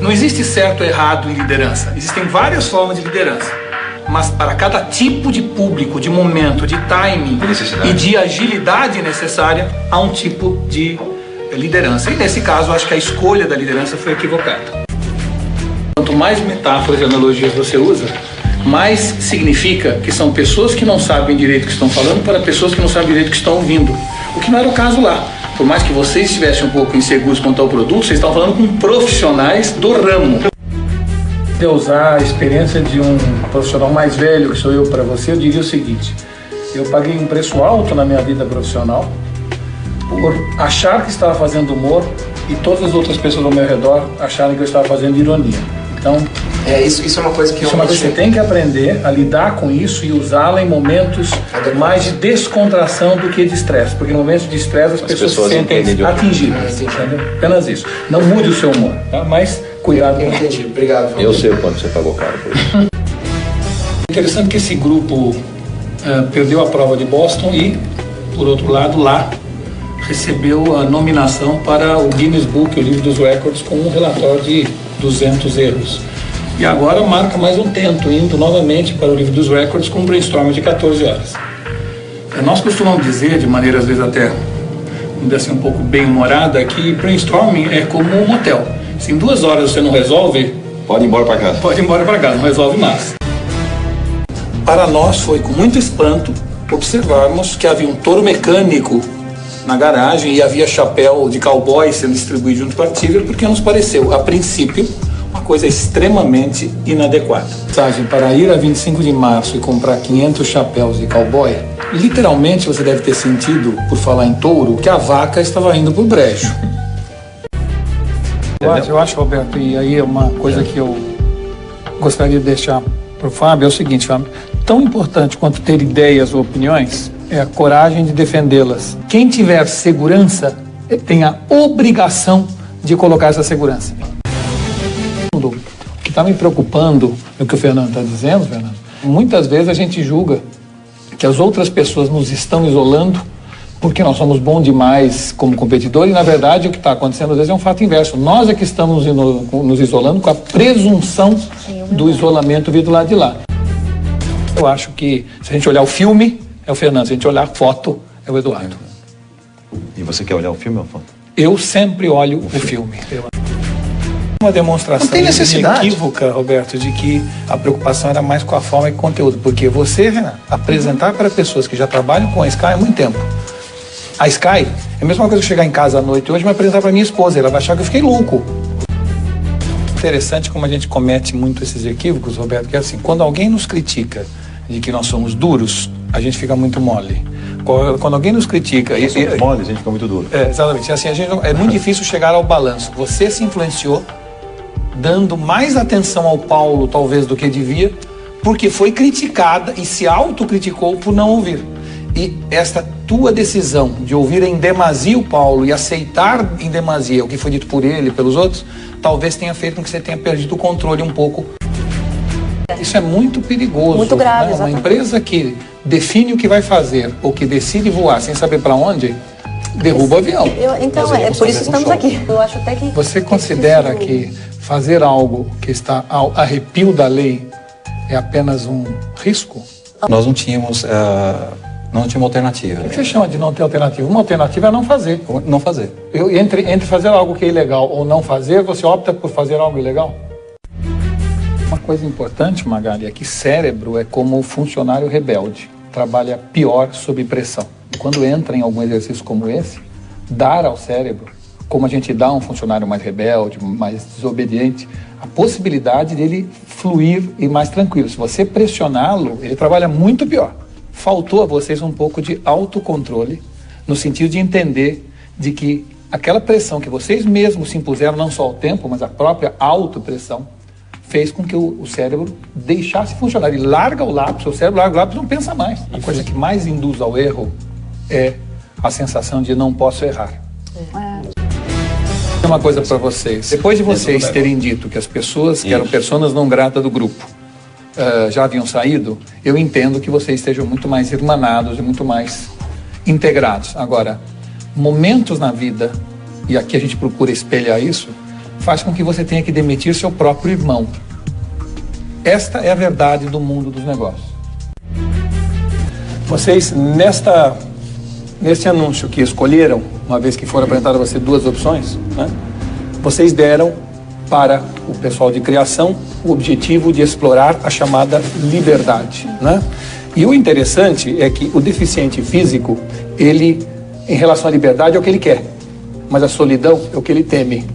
Não existe certo ou errado em liderança. Existem várias formas de liderança. Mas para cada tipo de público, de momento, de timing e de agilidade necessária, há um tipo de liderança. E nesse caso, acho que a escolha da liderança foi equivocada. Quanto mais metáforas e analogias você usa, mais significa que são pessoas que não sabem direito o que estão falando para pessoas que não sabem direito o que estão ouvindo. O que não era o caso lá. Por mais que vocês estivessem um pouco inseguros quanto ao produto, vocês estão falando com profissionais do ramo. Se eu usar a experiência de um profissional mais velho, que sou eu, para você, eu diria o seguinte: eu paguei um preço alto na minha vida profissional por achar que estava fazendo humor e todas as outras pessoas ao meu redor acharem que eu estava fazendo ironia. Então, isso é uma coisa que você tem que aprender a lidar com isso e usá-la em momentos mais de descontração do que de estresse, porque no momento de estresse as pessoas se sentem atingidas, entendeu? Apenas isso. Não mude o seu humor, tá? Mas cuidado com isso. Obrigado. Eu sei o quanto você pagou caro por isso. Interessante que esse grupo perdeu a prova de Boston e, por outro lado, lá recebeu a nominação para o Guinness Book, o livro dos records, com um relatório de 200 erros. E agora marca mais um tento, indo novamente para o livro dos records com um brainstorming de 14 horas. Nós costumamos dizer, de maneira às vezes até, vamos dizer assim, um pouco bem-humorada, que brainstorming é como um motel. Se em 2 horas você não resolve, pode ir embora para casa. Pode ir embora para casa, não resolve mais. Para nós foi com muito espanto observarmos que havia um touro mecânico na garagem e havia chapéu de cowboy sendo distribuído junto com a Tiger, porque nos pareceu, a princípio, uma coisa extremamente inadequada. Mensagem: para ir a 25 de março e comprar 500 chapéus de cowboy, literalmente você deve ter sentido, por falar em touro, que a vaca estava indo pro brejo. Eu acho, Roberto, e aí é uma coisa que eu gostaria de deixar para o Fábio, é o seguinte, Fábio: tão importante quanto ter ideias ou opiniões é a coragem de defendê-las. Quem tiver segurança tem a obrigação de colocar essa segurança. O que está me preocupando é o que o Fernando está dizendo, Fernando. Muitas vezes a gente julga que as outras pessoas nos estão isolando porque nós somos bons demais como competidores, e na verdade o que está acontecendo às vezes é um fato inverso. Nós é que estamos nos isolando com a presunção do isolamento vindo do lado de lá. Eu acho que se a gente olhar o filme, é o Fernando. Se a gente olhar a foto, é o Eduardo. E você quer olhar o filme ou a foto? Eu sempre olho o filme. Uma demonstração equívoca, Roberto, de que a preocupação era mais com a forma e com o conteúdo. Porque você, Renan, apresentar para pessoas que já trabalham com a Sky há muito tempo. A Sky é a mesma coisa que chegar em casa à noite hoje e me apresentar para minha esposa. Ela vai achar que eu fiquei louco. Interessante como a gente comete muito esses equívocos, Roberto, que é assim: quando alguém nos critica de que nós somos duros, a gente fica muito mole. Quando alguém nos critica... mole, a gente fica muito duro. Exatamente. Assim, é muito difícil chegar ao balanço. Você se influenciou dando mais atenção ao Paulo, talvez, do que devia, porque foi criticada e se autocriticou por não ouvir. E esta tua decisão de ouvir em demasia o Paulo e aceitar em demasia o que foi dito por ele e pelos outros, talvez tenha feito com que você tenha perdido o controle um pouco. Isso é muito perigoso. Muito grave, né? Uma empresa que define o que vai fazer ou que decide voar sem saber para onde, derruba o avião. Então, é por isso que estamos aqui. Eu acho até que... Você considera que fazer algo que está ao arrepio da lei é apenas um risco? Nós não tínhamos alternativa. O que você chama de não ter alternativa? Uma alternativa é não fazer. Não fazer. Entre fazer algo que é ilegal ou não fazer, você opta por fazer algo ilegal? Uma coisa importante, Magali, é que cérebro é como o funcionário rebelde. Trabalha pior sob pressão. Quando entra em algum exercício como esse, dar ao cérebro, como a gente dá a um funcionário mais rebelde, mais desobediente, a possibilidade dele fluir e mais tranquilo. Se você pressioná-lo, ele trabalha muito pior. Faltou a vocês um pouco de autocontrole, no sentido de entender de que aquela pressão que vocês mesmos se impuseram, não só ao tempo, mas a própria autopressão, fez com que o cérebro deixasse funcionar. Ele larga o lápis, o cérebro larga o lápis e não pensa mais. A coisa que mais induz ao erro é a sensação de não posso errar. Uma coisa para vocês. Depois de vocês terem dito que as pessoas que eram personas não gratas do grupo já haviam saído, eu entendo que vocês estejam muito mais irmanados e muito mais integrados. Agora, momentos na vida, e aqui a gente procura espelhar isso, faz com que você tenha que demitir seu próprio irmão. Esta é a verdade do mundo dos negócios. Vocês, neste anúncio que escolheram, uma vez que foram apresentadas a você duas opções, né, vocês deram para o pessoal de criação o objetivo de explorar a chamada liberdade, né? E o interessante é que o deficiente físico, ele, em relação à liberdade, é o que ele quer, mas a solidão é o que ele teme.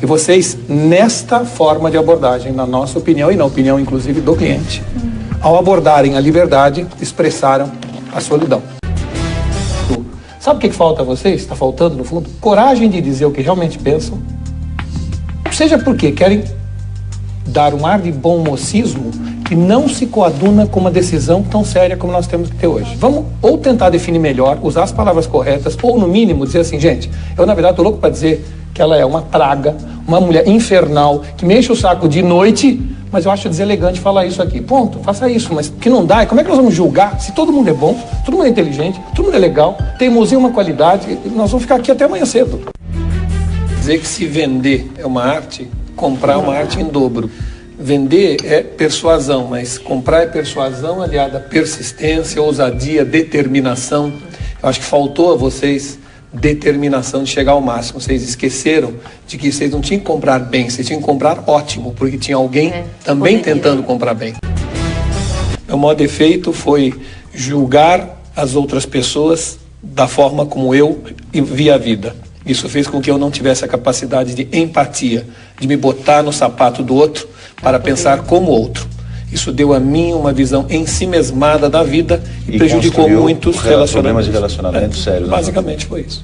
E vocês, nesta forma de abordagem, na nossa opinião e na opinião, inclusive, do cliente, ao abordarem a liberdade, expressaram a solidão. Sabe o que falta a vocês? Está faltando, no fundo, coragem de dizer o que realmente pensam, seja porque querem dar um ar de bom mocismo que não se coaduna com uma decisão tão séria como nós temos que ter hoje. Vamos ou tentar definir melhor, usar as palavras corretas, ou no mínimo dizer assim, gente, eu na verdade estou louco para dizer que ela é uma praga, uma mulher infernal, que me enche o saco de noite, mas eu acho deselegante falar isso aqui. Ponto, faça isso, mas que não dá. E como é que nós vamos julgar se todo mundo é bom, todo mundo é inteligente, todo mundo é legal, teimosia é uma qualidade, nós vamos ficar aqui até amanhã cedo. Dizer que se vender é uma arte, comprar é uma arte em dobro. Vender é persuasão, mas comprar é persuasão aliada a persistência, ousadia, determinação. Eu acho que faltou a vocês determinação de chegar ao máximo. Vocês esqueceram de que vocês não tinham que comprar bem, vocês tinham que comprar ótimo, porque tinha alguém também tentando comprar bem. O maior defeito foi julgar as outras pessoas da forma como eu vi a vida. Isso fez com que eu não tivesse a capacidade de empatia, de me botar no sapato do outro para pensar como outro. Isso deu a mim uma visão ensimesmada da vida e prejudicou muitos relacionamentos. Problemas de relacionamento sérios. Basicamente foi isso.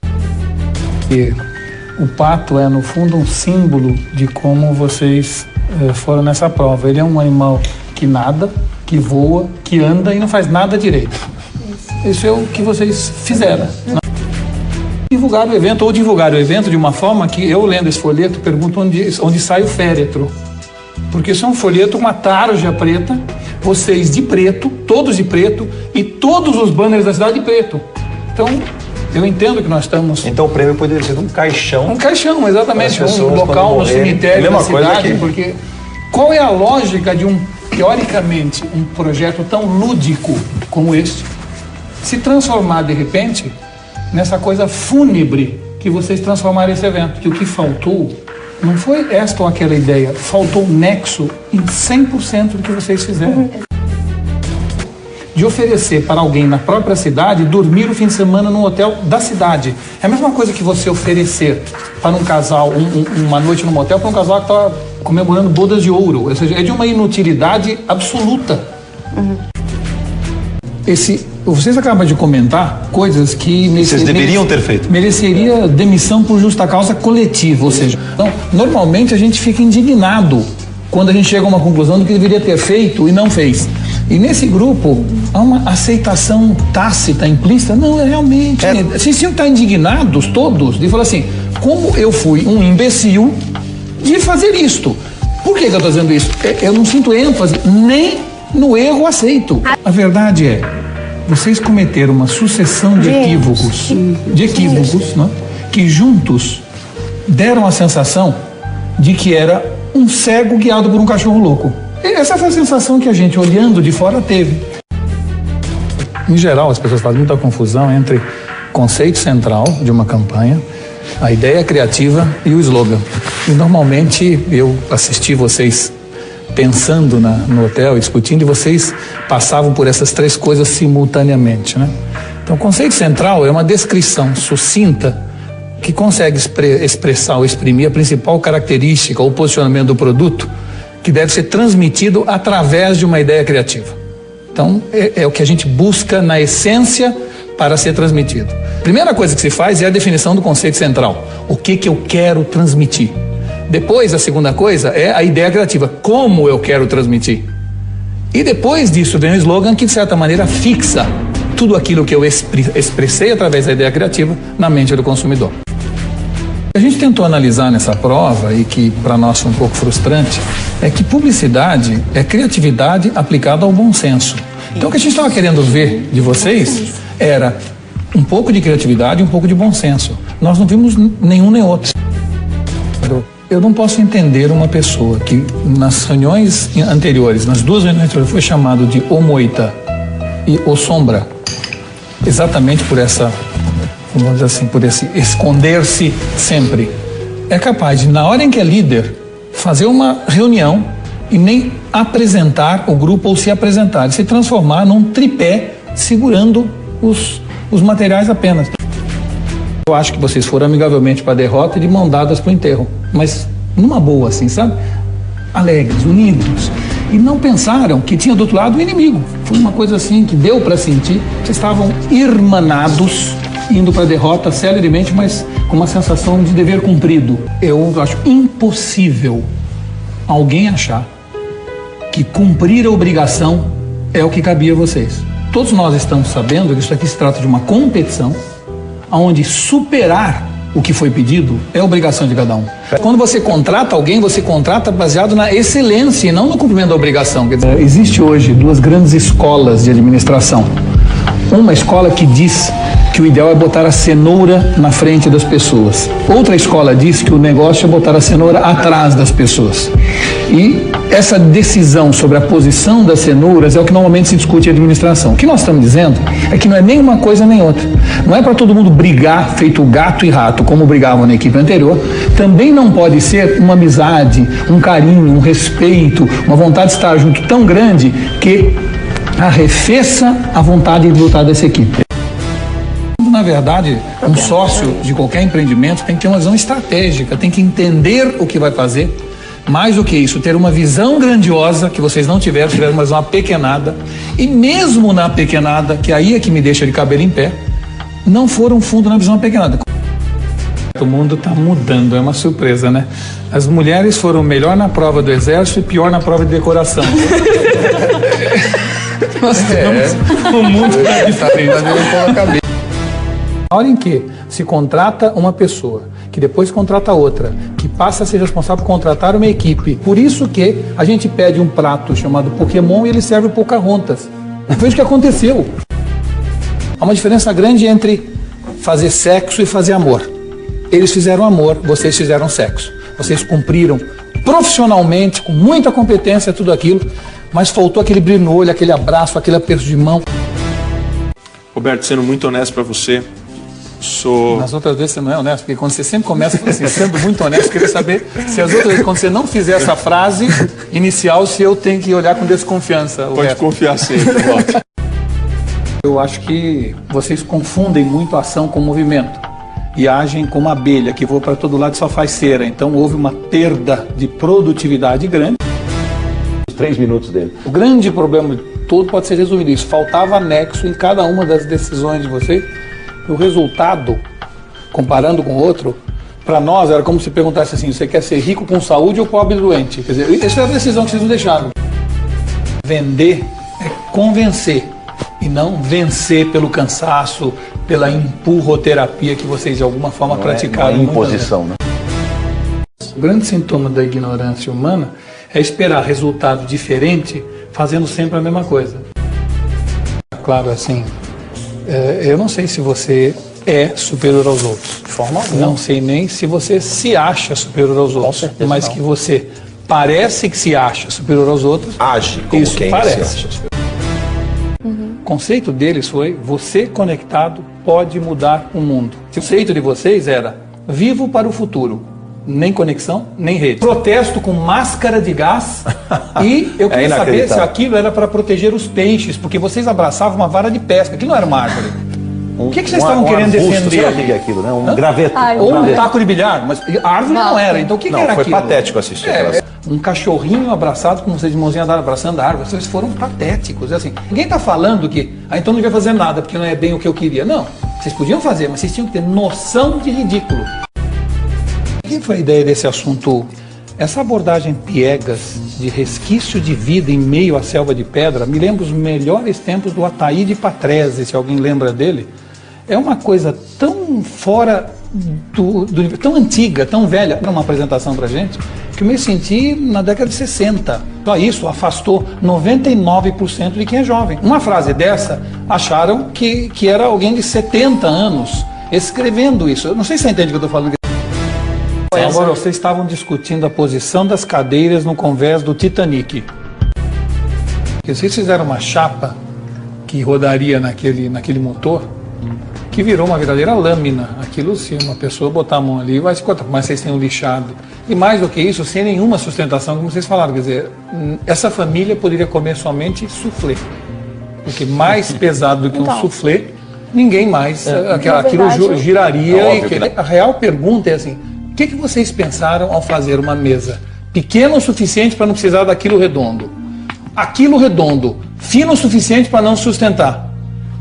E o pato é, no fundo, um símbolo de como vocês foram nessa prova. Ele é um animal que nada, que voa, que anda e não faz nada direito. Isso é o que vocês fizeram. Divulgar o evento, ou divulgar o evento de uma forma que eu, lendo esse folheto, pergunto onde sai o féretro. Porque isso é um folheto com uma tarja preta, vocês de preto, todos de preto, e todos os banners da cidade de preto. Então, eu entendo que nós estamos... Então o prêmio poderia ser um caixão. Um caixão, exatamente. Um local no cemitério da cidade. Porque qual é a lógica de teoricamente, um projeto tão lúdico como este, se transformar, de repente, nessa coisa fúnebre que vocês transformaram esse evento? Que o que faltou não foi esta ou aquela ideia, faltou nexo em 100% do que vocês fizeram. De oferecer para alguém na própria cidade dormir o fim de semana num hotel da cidade. É a mesma coisa que você oferecer para um casal uma noite num motel para um casal que está comemorando bodas de ouro. Ou seja, é de uma inutilidade absoluta. Vocês acabam de comentar coisas que... Vocês deveriam ter feito. Mereceria demissão por justa causa coletiva, ou seja, então, normalmente a gente fica indignado quando a gente chega a uma conclusão do que deveria ter feito e não fez. E nesse grupo há uma aceitação tácita, implícita. Não, realmente. Vocês tinham que estar indignados todos de falar assim, como eu fui um imbecil de fazer isto. Por que eu estou dizendo isso? Eu não sinto ênfase nem no erro aceito. A verdade é, vocês cometeram uma sucessão de equívocos, né, que juntos deram a sensação de que era um cego guiado por um cachorro louco. Essa foi a sensação que a gente, olhando de fora, teve. Em geral, as pessoas fazem muita confusão entre conceito central de uma campanha, a ideia criativa e o slogan. E normalmente eu assisti vocês pensando no hotel, discutindo, e vocês passavam por essas três coisas simultaneamente, né? Então, o conceito central é uma descrição sucinta que consegue expressar ou exprimir a principal característica ou posicionamento do produto, que deve ser transmitido através de uma ideia criativa. Então, é o que a gente busca na essência para ser transmitido. Primeira coisa que se faz é a definição do conceito central. O que eu quero transmitir? Depois, a segunda coisa é a ideia criativa. Como eu quero transmitir? E depois disso vem o slogan que, de certa maneira, fixa tudo aquilo que eu expressei através da ideia criativa na mente do consumidor. A gente tentou analisar nessa prova, e que para nós foi um pouco frustrante, é que publicidade é criatividade aplicada ao bom senso. Então o que a gente estava querendo ver de vocês era um pouco de criatividade e um pouco de bom senso. Nós não vimos nenhum nem outro. Eu não posso entender uma pessoa que nas reuniões anteriores, nas duas reuniões anteriores, foi chamado de o moita e o sombra, exatamente por essa, vamos dizer assim, por esse esconder-se sempre. É capaz de, na hora em que é líder, fazer uma reunião e nem apresentar o grupo ou se apresentar, se transformar num tripé segurando os materiais apenas. Eu acho que vocês foram amigavelmente para a derrota e de mão dadas para o enterro, mas numa boa assim, sabe? Alegres, unidos, e não pensaram que tinha do outro lado o inimigo. Foi uma coisa assim que deu para sentir. Vocês estavam irmanados, indo para a derrota celeremente, mas com uma sensação de dever cumprido. Eu acho impossível alguém achar que cumprir a obrigação é o que cabia a vocês. Todos nós estamos sabendo que isso aqui se trata de uma competição onde superar o que foi pedido é obrigação de cada um. Quando você contrata alguém, você contrata baseado na excelência e não no cumprimento da obrigação. Quer dizer, existe hoje duas grandes escolas de administração. Uma escola que diz que o ideal é botar a cenoura na frente das pessoas. Outra escola diz que o negócio é botar a cenoura atrás das pessoas. E essa decisão sobre a posição das cenouras é o que normalmente se discute em administração. O que nós estamos dizendo é que não é nem uma coisa nem outra. Não é para todo mundo brigar feito gato e rato, como brigavam na equipe anterior. Também não pode ser uma amizade, um carinho, um respeito, uma vontade de estar junto tão grande que arrefeça a vontade de lutar dessa equipe. Na verdade, um sócio de qualquer empreendimento tem que ter uma visão estratégica, tem que entender o que vai fazer. Mais do que isso, ter uma visão grandiosa, que vocês não tiveram mas uma pequenada. E mesmo na pequenada, que aí é que me deixa de cabelo em pé, não foram fundo na visão pequenada. O mundo está mudando, é uma surpresa, né? As mulheres foram melhor na prova do exército e pior na prova de decoração. Nós temos o mundo está diferente. Na hora em que se contrata uma pessoa, que depois contrata outra, que passa a ser responsável por contratar uma equipe, por isso que a gente pede um prato chamado Pokémon e ele serve Pocahontas. Foi isso que aconteceu. Há uma diferença grande entre fazer sexo e fazer amor. Eles fizeram amor, vocês fizeram sexo. Vocês cumpriram profissionalmente, com muita competência, tudo aquilo, mas faltou aquele brilho no olho, aquele abraço, aquele aperto de mão. Roberto, sendo muito honesto para você, Nas outras vezes você não é honesto, porque quando você sempre começa assim, sendo muito honesto, eu queria saber se as outras vezes, quando você não fizer essa frase inicial, se eu tenho que olhar com desconfiança. Pode confiar sempre, Walter. Eu acho que vocês confundem muito a ação com o movimento e agem como uma abelha que voa para todo lado e só faz cera. Então houve uma perda de produtividade grande. Os 3 minutos dele. O grande problema todo pode ser resumido isso. Faltava nexo em cada uma das decisões de vocês. O resultado, comparando com o outro, para nós era como se perguntasse assim: você quer ser rico com saúde ou pobre e doente? Quer dizer, essa é a decisão que vocês não deixaram. Vender é convencer e não vencer pelo cansaço, pela empurroterapia que vocês de alguma forma praticaram. Não é imposição, né? O grande sintoma da ignorância humana é esperar resultado diferente fazendo sempre a mesma coisa. Claro, assim, eu não sei se você é superior aos outros. De forma alguma. Não sei nem se você se acha superior aos outros. Mas que você parece que se acha superior aos outros. Age como isso quem parece. se acha superior. O conceito deles foi: você conectado pode mudar o mundo. O conceito de vocês era: vivo para o futuro. Nem conexão, nem rede. Protesto com máscara de gás e eu queria saber se aquilo era para proteger os peixes, porque vocês abraçavam uma vara de pesca, aquilo não era uma árvore. O que vocês estavam querendo defender ali? Aquilo, né? Um graveto. Ou um taco de bilhar, mas a árvore não era. Então o que era foi aquilo? patético assistir aquelas. Um cachorrinho abraçado com vocês de mãozinha dada abraçando a árvore. Vocês foram patéticos. Assim, ninguém está falando que então não devia fazer nada porque não é bem o que eu queria. Não, vocês podiam fazer, mas vocês tinham que ter noção de ridículo. Quem foi a ideia desse assunto? Essa abordagem piegas de resquício de vida em meio à selva de pedra me lembra os melhores tempos do Ataíde Patrese, se alguém lembra dele. É uma coisa tão fora tão antiga, tão velha, para uma apresentação para gente, que eu me senti na década de 60. Só isso afastou 99% de quem é jovem. Uma frase dessa, acharam que era alguém de 70 anos escrevendo isso. Eu não sei se você entende o que eu estou falando. Agora, vocês estavam discutindo a posição das cadeiras no convés do Titanic. Vocês fizeram uma chapa que rodaria naquele motor, que virou uma verdadeira lâmina. Aquilo, se uma pessoa botar a mão ali, vai se cortar, mas vocês têm um lixado. E mais do que isso, sem nenhuma sustentação, como vocês falaram, quer dizer, essa família poderia comer somente soufflé. Porque mais pesado do que um soufflé, ninguém mais, aquilo giraria. A real pergunta é assim, o que vocês pensaram ao fazer uma mesa pequena o suficiente para não precisar daquilo redondo? Aquilo redondo, fino o suficiente para não sustentar.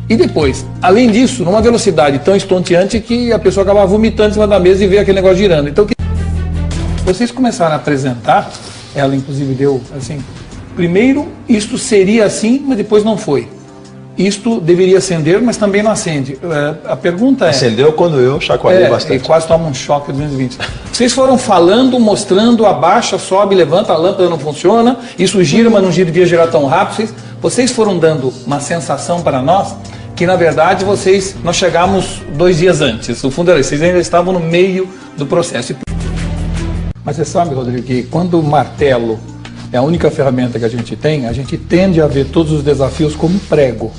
E depois, além disso, numa velocidade tão estonteante que a pessoa acabava vomitando em cima da mesa e vê aquele negócio girando. Então, vocês começaram a apresentar, ela inclusive deu assim, primeiro, isto seria assim, mas depois não foi. Isto deveria acender, mas também não acende. A pergunta é... Acendeu quando eu chacoalhei bastante. E quase toma um choque 220. Vocês foram falando, mostrando, abaixa, sobe, levanta, a lâmpada não funciona, isso gira, mas não devia girar tão rápido. Vocês foram dando uma sensação para nós que, na verdade, nós chegamos 2 dias antes. No fundo, vocês ainda estavam no meio do processo. Mas você sabe, Rodrigo, que quando o martelo é a única ferramenta que a gente tende a ver todos os desafios como prego.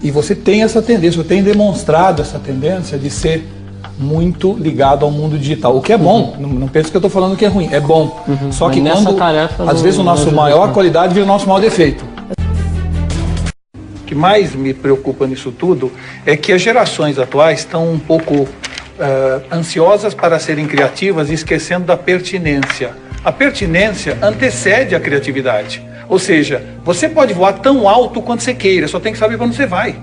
E você tem essa tendência, você tem demonstrado essa tendência de ser muito ligado ao mundo digital. O que é bom, não pense que eu estou falando que é ruim, é bom. Só que quando, às vezes, o nosso maior qualidade vira o nosso maior defeito. O que mais me preocupa nisso tudo é que as gerações atuais estão um pouco ansiosas para serem criativas e esquecendo da pertinência. A pertinência antecede a criatividade. Ou seja, você pode voar tão alto quanto você queira, só tem que saber para onde você vai.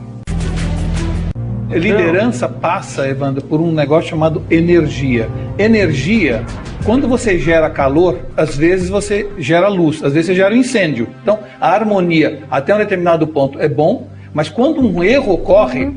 Liderança passa, Evandro, por um negócio chamado energia. Energia, quando você gera calor, às vezes você gera luz, às vezes você gera um incêndio. Então, a harmonia até um determinado ponto é bom, mas quando um erro ocorre,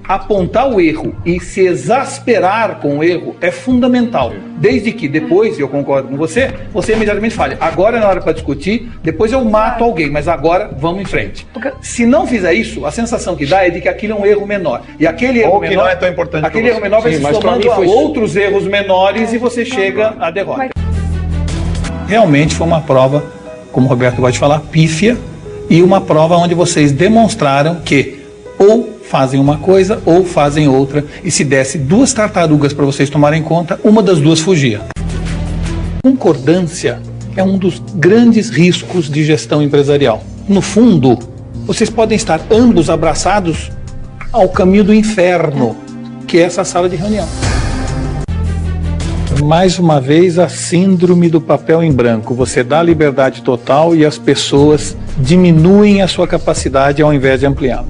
apontar o erro e se exasperar com o erro é fundamental. Desde que depois, eu concordo com você imediatamente fale, agora é na hora para discutir, depois eu mato alguém, mas agora vamos em frente. Se não fizer isso, a sensação que dá é de que aquilo é um erro menor. E aquele erro menor, não é tão importante, aquele erro menor vai se somando a outros erros menores e você chega à derrota. Realmente foi uma prova, como o Roberto gosta de falar, pífia, e uma prova onde vocês demonstraram que ou fazem uma coisa ou fazem outra, e se desse 2 tartarugas para vocês tomarem conta, uma das 2 fugia. Concordância é um dos grandes riscos de gestão empresarial. No fundo, vocês podem estar ambos abraçados ao caminho do inferno, que é essa sala de reunião. Mais uma vez, a síndrome do papel em branco. Você dá liberdade total e as pessoas diminuem a sua capacidade ao invés de ampliá-la.